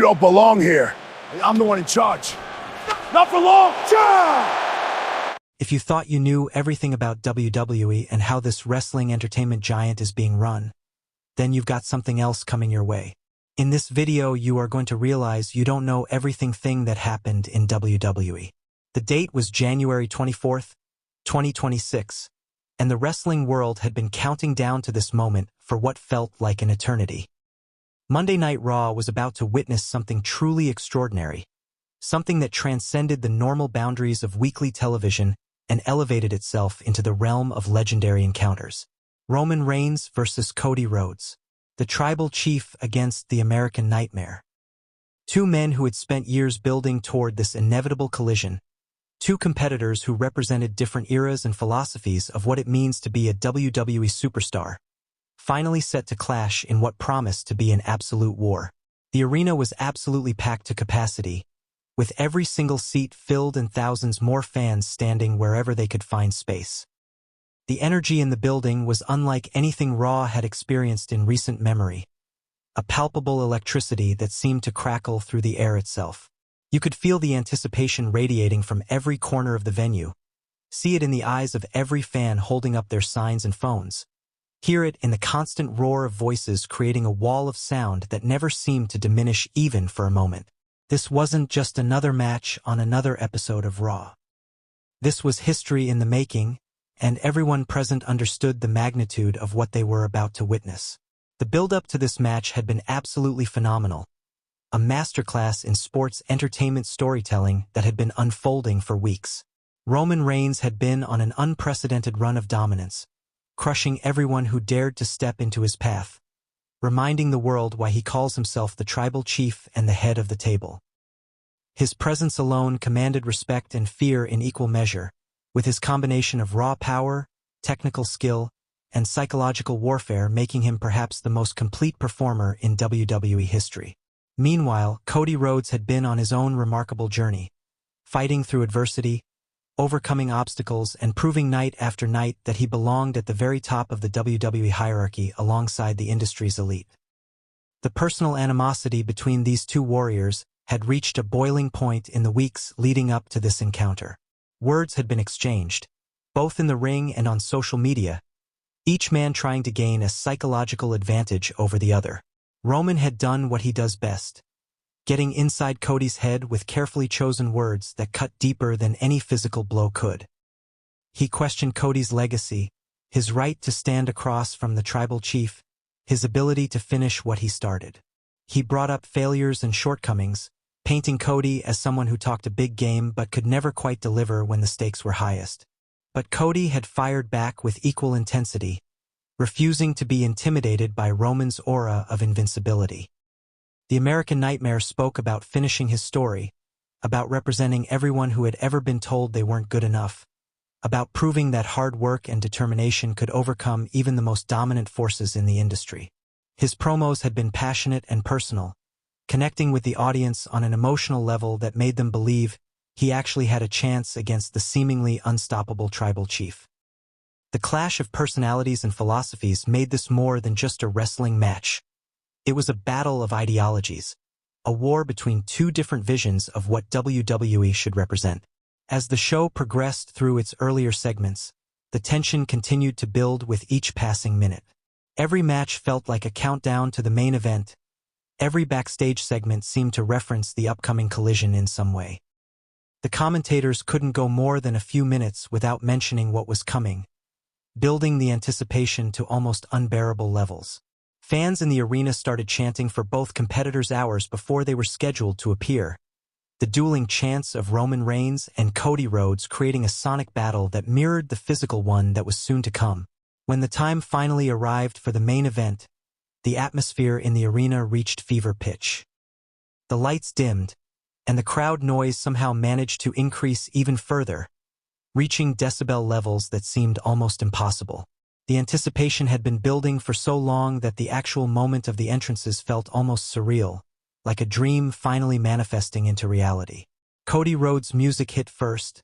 don't belong here. I'm the one in charge. Not for long! If you thought you knew everything about WWE and how this wrestling entertainment giant is being run, then you've got something else coming your way. In this video, you are going to realize you don't know everything that happened in WWE. The date was January 24th, 2026, and the wrestling world had been counting down to this moment for what felt like an eternity. Monday Night Raw was about to witness something truly extraordinary, something that transcended the normal boundaries of weekly television and elevated itself into the realm of legendary encounters. Roman Reigns versus Cody Rhodes, the tribal chief against the American Nightmare. Two men who had spent years building toward this inevitable collision, two competitors who represented different eras and philosophies of what it means to be a WWE superstar, finally set to clash in what promised to be an absolute war. The arena was absolutely packed to capacity, with every single seat filled and thousands more fans standing wherever they could find space. The energy in the building was unlike anything Raw had experienced in recent memory, a palpable electricity that seemed to crackle through the air itself. You could feel the anticipation radiating from every corner of the venue, see it in the eyes of every fan holding up their signs and phones, hear it in the constant roar of voices creating a wall of sound that never seemed to diminish even for a moment. This wasn't just another match on another episode of Raw. This was history in the making, and everyone present understood the magnitude of what they were about to witness. The build-up to this match had been absolutely phenomenal, a masterclass in sports entertainment storytelling that had been unfolding for weeks. Roman Reigns had been on an unprecedented run of dominance, crushing everyone who dared to step into his path, reminding the world why he calls himself the tribal chief and the head of the table. His presence alone commanded respect and fear in equal measure, with his combination of raw power, technical skill, and psychological warfare making him perhaps the most complete performer in WWE history. Meanwhile, Cody Rhodes had been on his own remarkable journey, fighting through adversity, overcoming obstacles, and proving night after night that he belonged at the very top of the WWE hierarchy alongside the industry's elite. The personal animosity between these two warriors had reached a boiling point in the weeks leading up to this encounter. Words had been exchanged, both in the ring and on social media, each man trying to gain a psychological advantage over the other. Roman had done what he does best, getting inside Cody's head with carefully chosen words that cut deeper than any physical blow could. He questioned Cody's legacy, his right to stand across from the tribal chief, his ability to finish what he started. He brought up failures and shortcomings, painting Cody as someone who talked a big game but could never quite deliver when the stakes were highest. But Cody had fired back with equal intensity, refusing to be intimidated by Roman's aura of invincibility. The American Nightmare spoke about finishing his story, about representing everyone who had ever been told they weren't good enough, about proving that hard work and determination could overcome even the most dominant forces in the industry. His promos had been passionate and personal, connecting with the audience on an emotional level that made them believe he actually had a chance against the seemingly unstoppable tribal chief. The clash of personalities and philosophies made this more than just a wrestling match. It was a battle of ideologies, a war between two different visions of what WWE should represent. As the show progressed through its earlier segments, the tension continued to build with each passing minute. Every match felt like a countdown to the main event. Every backstage segment seemed to reference the upcoming collision in some way. The commentators couldn't go more than a few minutes without mentioning what was coming, building the anticipation to almost unbearable levels. Fans in the arena started chanting for both competitors hours before they were scheduled to appear, the dueling chants of Roman Reigns and Cody Rhodes creating a sonic battle that mirrored the physical one that was soon to come. When the time finally arrived for the main event, the atmosphere in the arena reached fever pitch. The lights dimmed, and the crowd noise somehow managed to increase even further, reaching decibel levels that seemed almost impossible. The anticipation had been building for so long that the actual moment of the entrances felt almost surreal, like a dream finally manifesting into reality. Cody Rhodes' music hit first,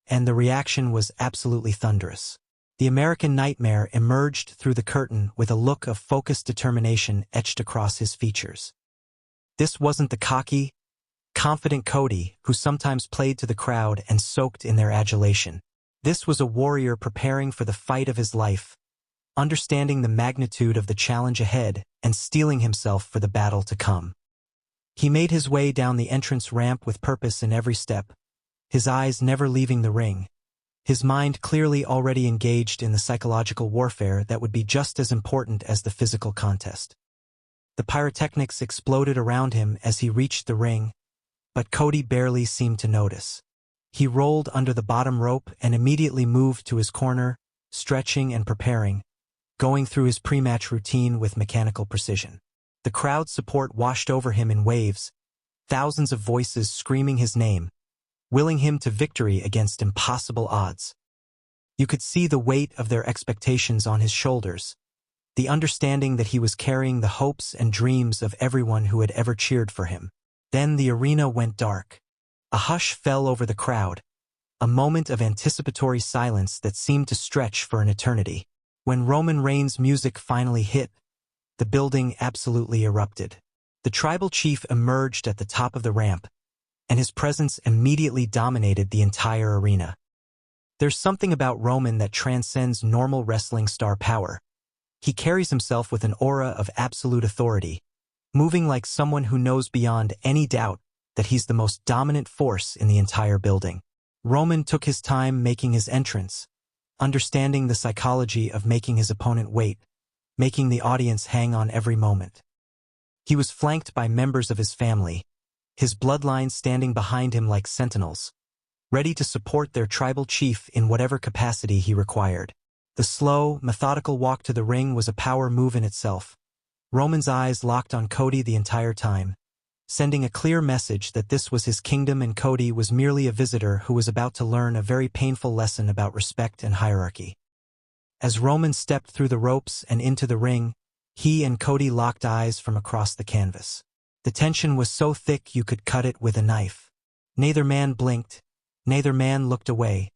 and the reaction was absolutely thunderous. The American Nightmare emerged through the curtain with a look of focused determination etched across his features. This wasn't the cocky, confident Cody who sometimes played to the crowd and soaked in their adulation. This was a warrior preparing for the fight of his life, understanding the magnitude of the challenge ahead and steeling himself for the battle to come. He made his way down the entrance ramp with purpose in every step, his eyes never leaving the ring, his mind clearly already engaged in the psychological warfare that would be just as important as the physical contest. The pyrotechnics exploded around him as he reached the ring, but Cody barely seemed to notice. He rolled under the bottom rope and immediately moved to his corner, stretching and preparing, going through his pre-match routine with mechanical precision. The crowd's support washed over him in waves, thousands of voices screaming his name, willing him to victory against impossible odds. You could see the weight of their expectations on his shoulders, the understanding that he was carrying the hopes and dreams of everyone who had ever cheered for him. Then the arena went dark. A hush fell over the crowd, a moment of anticipatory silence that seemed to stretch for an eternity. When Roman Reigns' music finally hit, the building absolutely erupted. The tribal chief emerged at the top of the ramp, and his presence immediately dominated the entire arena. There's something about Roman that transcends normal wrestling star power. He carries himself with an aura of absolute authority, moving like someone who knows beyond any doubt that he's the most dominant force in the entire building. Roman took his time making his entrance, understanding the psychology of making his opponent wait, making the audience hang on every moment. He was flanked by members of his family, his bloodline standing behind him like sentinels, ready to support their tribal chief in whatever capacity he required. The slow, methodical walk to the ring was a power move in itself. Roman's eyes locked on Cody the entire time, sending a clear message that this was his kingdom and Cody was merely a visitor who was about to learn a very painful lesson about respect and hierarchy. As Roman stepped through the ropes and into the ring, he and Cody locked eyes from across the canvas. The tension was so thick you could cut it with a knife. Neither man blinked, neither man looked away,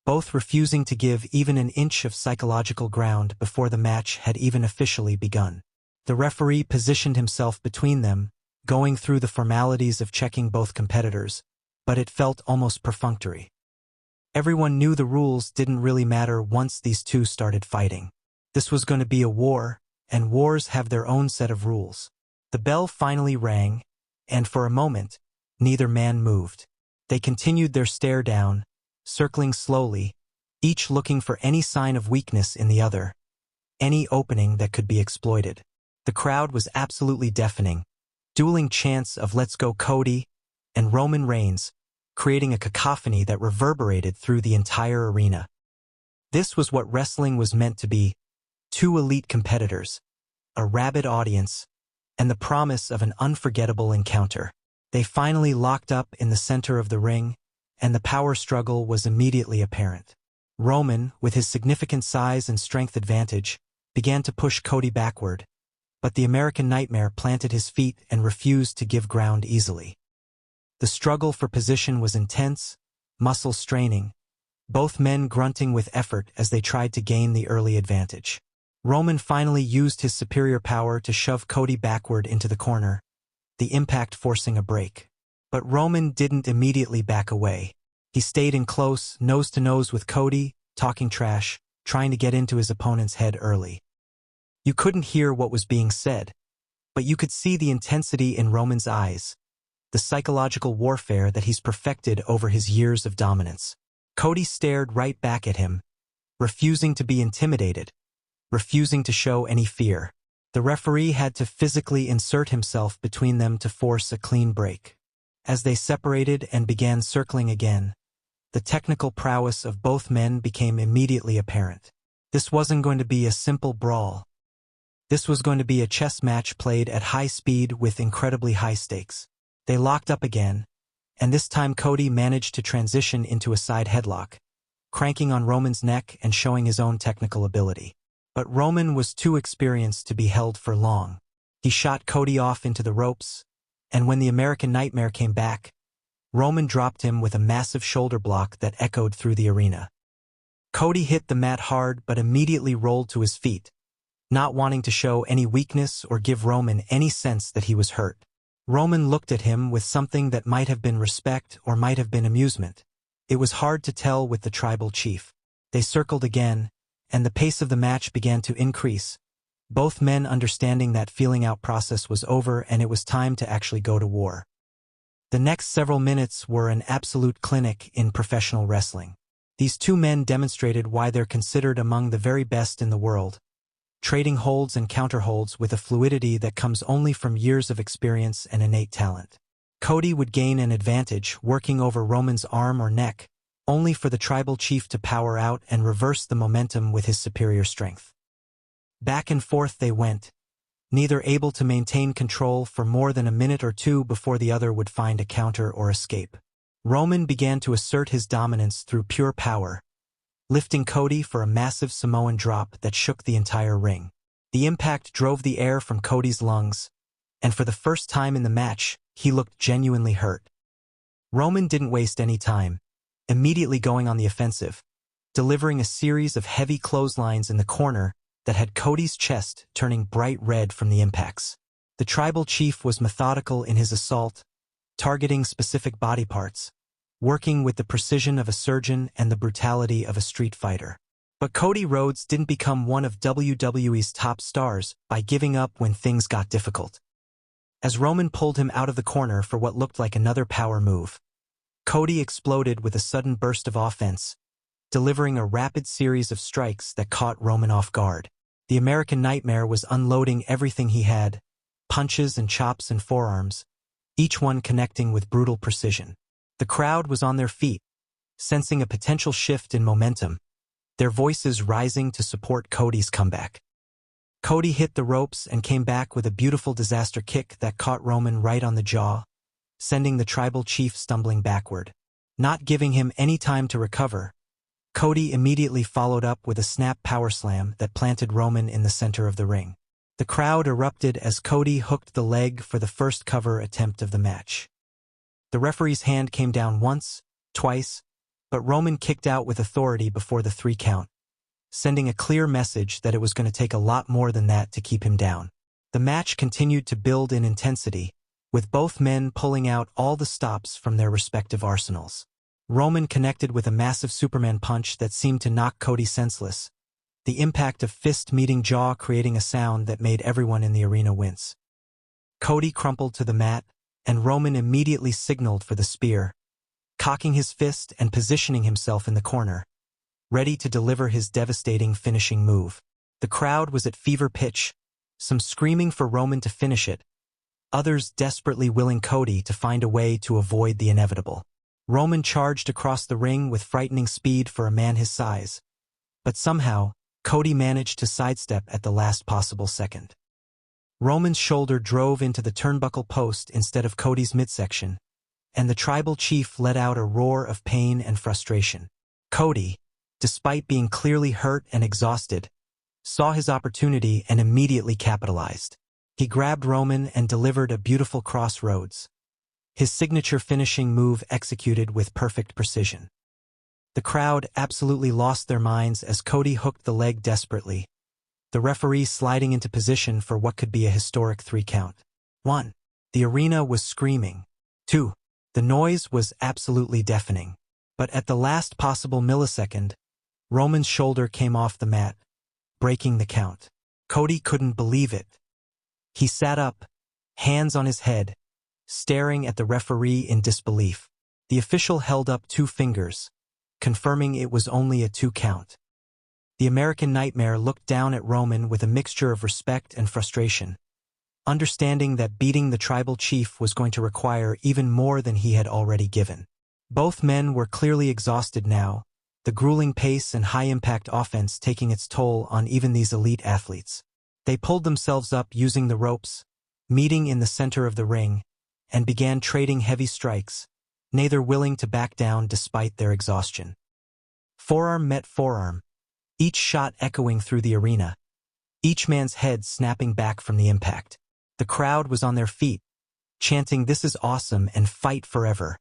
both refusing to give even an inch of psychological ground before the match had even officially begun. The referee positioned himself between them, going through the formalities of checking both competitors, but it felt almost perfunctory. Everyone knew the rules didn't really matter once these two started fighting. This was going to be a war, and wars have their own set of rules. The bell finally rang, and for a moment, neither man moved. They continued their stare down, circling slowly, each looking for any sign of weakness in the other, any opening that could be exploited. The crowd was absolutely deafening, dueling chants of "Let's go Cody" and "Roman Reigns," creating a cacophony that reverberated through the entire arena. This was what wrestling was meant to be: two elite competitors, a rabid audience, and the promise of an unforgettable encounter. They finally locked up in the center of the ring, and the power struggle was immediately apparent. Roman, with his significant size and strength advantage, began to push Cody backward, but the American Nightmare planted his feet and refused to give ground easily. The struggle for position was intense, muscle straining, both men grunting with effort as they tried to gain the early advantage. Roman finally used his superior power to shove Cody backward into the corner, the impact forcing a break. But Roman didn't immediately back away. He stayed in close, nose-to-nose with Cody, talking trash, trying to get into his opponent's head early. You couldn't hear what was being said, but you could see the intensity in Roman's eyes, the psychological warfare that he's perfected over his years of dominance. Cody stared right back at him, refusing to be intimidated, refusing to show any fear. The referee had to physically insert himself between them to force a clean break. As they separated and began circling again, the technical prowess of both men became immediately apparent. This wasn't going to be a simple brawl. This was going to be a chess match played at high speed with incredibly high stakes. They locked up again, and this time Cody managed to transition into a side headlock, cranking on Roman's neck and showing his own technical ability. But Roman was too experienced to be held for long. He shot Cody off into the ropes, and when the American Nightmare came back, Roman dropped him with a massive shoulder block that echoed through the arena. Cody hit the mat hard but immediately rolled to his feet, not wanting to show any weakness or give Roman any sense that he was hurt. Roman looked at him with something that might have been respect or might have been amusement. It was hard to tell with the tribal chief. They circled again, and the pace of the match began to increase, both men understanding that feeling-out process was over and it was time to actually go to war. The next several minutes were an absolute clinic in professional wrestling. These two men demonstrated why they're considered among the very best in the world, trading holds and counterholds with a fluidity that comes only from years of experience and innate talent. Cody would gain an advantage working over Roman's arm or neck, only for the tribal chief to power out and reverse the momentum with his superior strength. Back and forth they went, neither able to maintain control for more than a minute or two before the other would find a counter or escape. Roman began to assert his dominance through pure power, lifting Cody for a massive Samoan drop that shook the entire ring. The impact drove the air from Cody's lungs, and for the first time in the match, he looked genuinely hurt. Roman didn't waste any time, immediately going on the offensive, delivering a series of heavy clotheslines in the corner that had Cody's chest turning bright red from the impacts. The tribal chief was methodical in his assault, targeting specific body parts, working with the precision of a surgeon and the brutality of a street fighter. But Cody Rhodes didn't become one of WWE's top stars by giving up when things got difficult. As Roman pulled him out of the corner for what looked like another power move, Cody exploded with a sudden burst of offense, delivering a rapid series of strikes that caught Roman off guard. The American Nightmare was unloading everything he had, punches and chops and forearms, each one connecting with brutal precision. The crowd was on their feet, sensing a potential shift in momentum, their voices rising to support Cody's comeback. Cody hit the ropes and came back with a beautiful disaster kick that caught Roman right on the jaw, sending the tribal chief stumbling backward. Not giving him any time to recover, Cody immediately followed up with a snap power slam that planted Roman in the center of the ring. The crowd erupted as Cody hooked the leg for the first cover attempt of the match. The referee's hand came down once, twice, but Roman kicked out with authority before the 3 count, sending a clear message that it was going to take a lot more than that to keep him down. The match continued to build in intensity, with both men pulling out all the stops from their respective arsenals. Roman connected with a massive Superman punch that seemed to knock Cody senseless, the impact of fist meeting jaw creating a sound that made everyone in the arena wince. Cody crumpled to the mat, and Roman immediately signaled for the spear, cocking his fist and positioning himself in the corner, ready to deliver his devastating finishing move. The crowd was at fever pitch, some screaming for Roman to finish it, others desperately willing Cody to find a way to avoid the inevitable. Roman charged across the ring with frightening speed for a man his size, but somehow, Cody managed to sidestep at the last possible second. Roman's shoulder drove into the turnbuckle post instead of Cody's midsection, and the tribal chief let out a roar of pain and frustration. Cody, despite being clearly hurt and exhausted, saw his opportunity and immediately capitalized. He grabbed Roman and delivered a beautiful crossroads, his signature finishing move executed with perfect precision. The crowd absolutely lost their minds as Cody hooked the leg desperately, the referee sliding into position for what could be a historic 3 count. 1. The arena was screaming. 2. The noise was absolutely deafening. But at the last possible millisecond, Roman's shoulder came off the mat, breaking the count. Cody couldn't believe it. He sat up, hands on his head, staring at the referee in disbelief. The official held up 2 fingers, confirming it was only a 2 count. The American Nightmare looked down at Roman with a mixture of respect and frustration, understanding that beating the tribal chief was going to require even more than he had already given. Both men were clearly exhausted now, the grueling pace and high-impact offense taking its toll on even these elite athletes. They pulled themselves up using the ropes, meeting in the center of the ring, and began trading heavy strikes, neither willing to back down despite their exhaustion. Forearm met forearm, each shot echoing through the arena, each man's head snapping back from the impact. The crowd was on their feet, chanting "This is awesome" and "Fight forever,"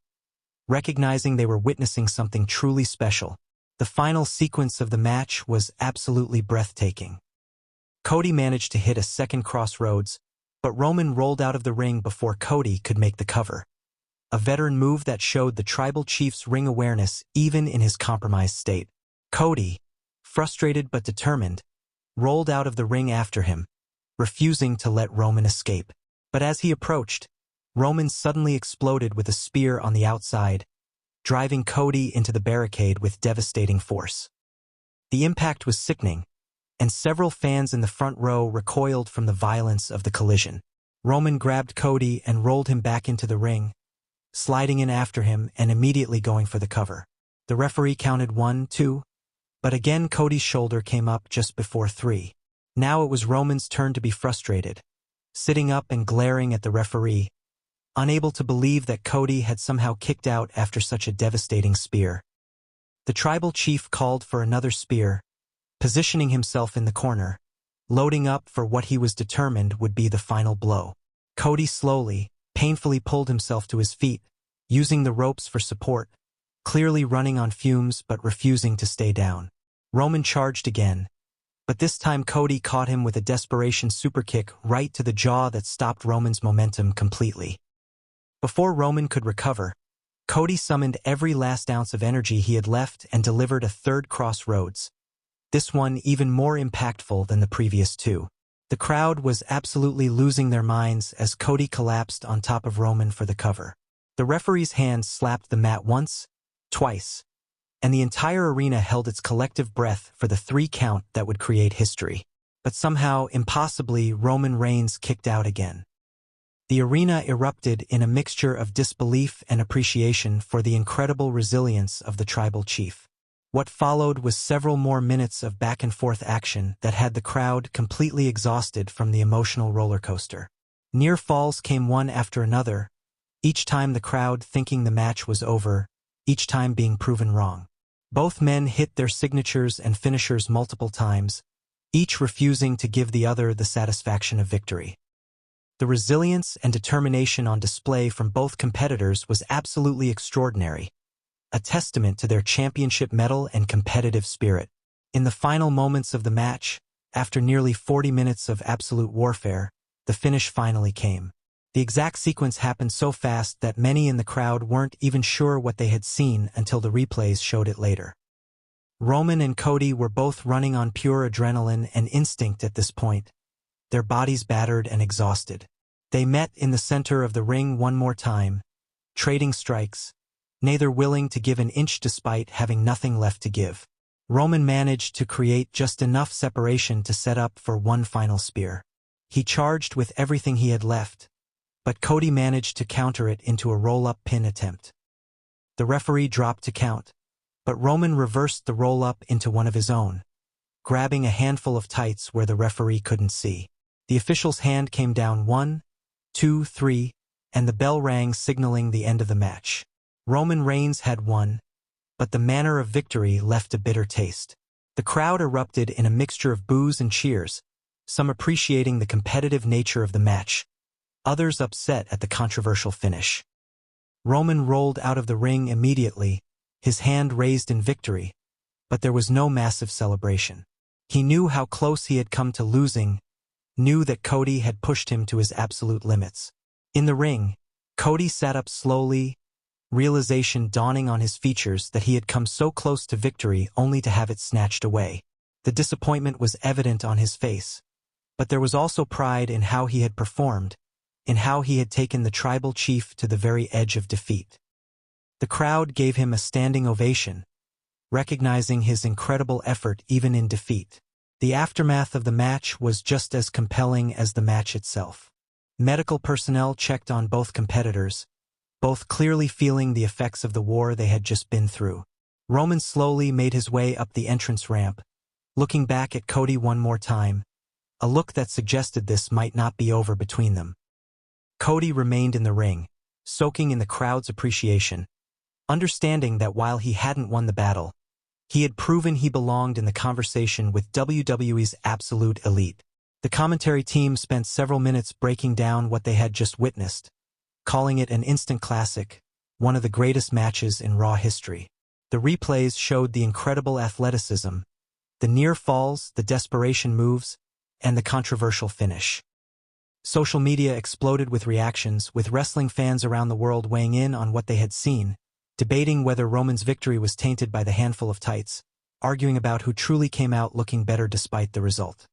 recognizing they were witnessing something truly special. The final sequence of the match was absolutely breathtaking. Cody managed to hit a second crossroads, But Roman rolled out of the ring before Cody could make the cover. A veteran move that showed the tribal chief's ring awareness even in his compromised state. Cody, frustrated but determined, rolled out of the ring after him, refusing to let Roman escape. But as he approached, Roman suddenly exploded with a spear on the outside, driving Cody into the barricade with devastating force. The impact was sickening, and several fans in the front row recoiled from the violence of the collision. Roman grabbed Cody and rolled him back into the ring, sliding in after him and immediately going for the cover. The referee counted 1, 2, but again Cody's shoulder came up just before 3. Now it was Roman's turn to be frustrated, sitting up and glaring at the referee, unable to believe that Cody had somehow kicked out after such a devastating spear. The tribal chief called for another spear, positioning himself in the corner, loading up for what he was determined would be the final blow. Cody slowly, painfully pulled himself to his feet, using the ropes for support, clearly running on fumes but refusing to stay down. Roman charged again, but this time Cody caught him with a desperation superkick right to the jaw that stopped Roman's momentum completely. Before Roman could recover, Cody summoned every last ounce of energy he had left and delivered a third crossroads, this one even more impactful than the previous 2. The crowd was absolutely losing their minds as Cody collapsed on top of Roman for the cover. The referee's hand slapped the mat once, twice, and the entire arena held its collective breath for the 3 count that would create history. But somehow, impossibly, Roman Reigns kicked out again. The arena erupted in a mixture of disbelief and appreciation for the incredible resilience of the tribal chief. What followed was several more minutes of back-and-forth action that had the crowd completely exhausted from the emotional roller coaster. Near falls came one after another, each time the crowd thinking the match was over, each time being proven wrong. Both men hit their signatures and finishers multiple times, each refusing to give the other the satisfaction of victory. The resilience and determination on display from both competitors was absolutely extraordinary, a testament to their championship mettle and competitive spirit. In the final moments of the match, after nearly 40 minutes of absolute warfare, the finish finally came. The exact sequence happened so fast that many in the crowd weren't even sure what they had seen until the replays showed it later. Roman and Cody were both running on pure adrenaline and instinct at this point, their bodies battered and exhausted. They met in the center of the ring one more time, trading strikes, neither willing to give an inch despite having nothing left to give. Roman managed to create just enough separation to set up for one final spear. He charged with everything he had left, but Cody managed to counter it into a roll-up pin attempt. The referee dropped to count, but Roman reversed the roll-up into one of his own, grabbing a handful of tights where the referee couldn't see. The official's hand came down 1, 2, 3, and the bell rang signaling the end of the match. Roman Reigns had won, but the manner of victory left a bitter taste. The crowd erupted in a mixture of boos and cheers, some appreciating the competitive nature of the match, others upset at the controversial finish. Roman rolled out of the ring immediately, his hand raised in victory, but there was no massive celebration. He knew how close he had come to losing, knew that Cody had pushed him to his absolute limits. In the ring, Cody sat up slowly, realization dawning on his features that he had come so close to victory only to have it snatched away. The disappointment was evident on his face, but there was also pride in how he had performed, in how he had taken the tribal chief to the very edge of defeat. The crowd gave him a standing ovation, recognizing his incredible effort even in defeat. The aftermath of the match was just as compelling as the match itself. Medical personnel checked on both competitors, both clearly feeling the effects of the war they had just been through. Roman slowly made his way up the entrance ramp, looking back at Cody one more time, a look that suggested this might not be over between them. Cody remained in the ring, soaking in the crowd's appreciation, understanding that while he hadn't won the battle, he had proven he belonged in the conversation with WWE's absolute elite. The commentary team spent several minutes breaking down what they had just witnessed, calling it an instant classic, one of the greatest matches in Raw history. The replays showed the incredible athleticism, the near falls, the desperation moves, and the controversial finish. Social media exploded with reactions, with wrestling fans around the world weighing in on what they had seen, debating whether Roman's victory was tainted by the handful of tights, arguing about who truly came out looking better despite the result.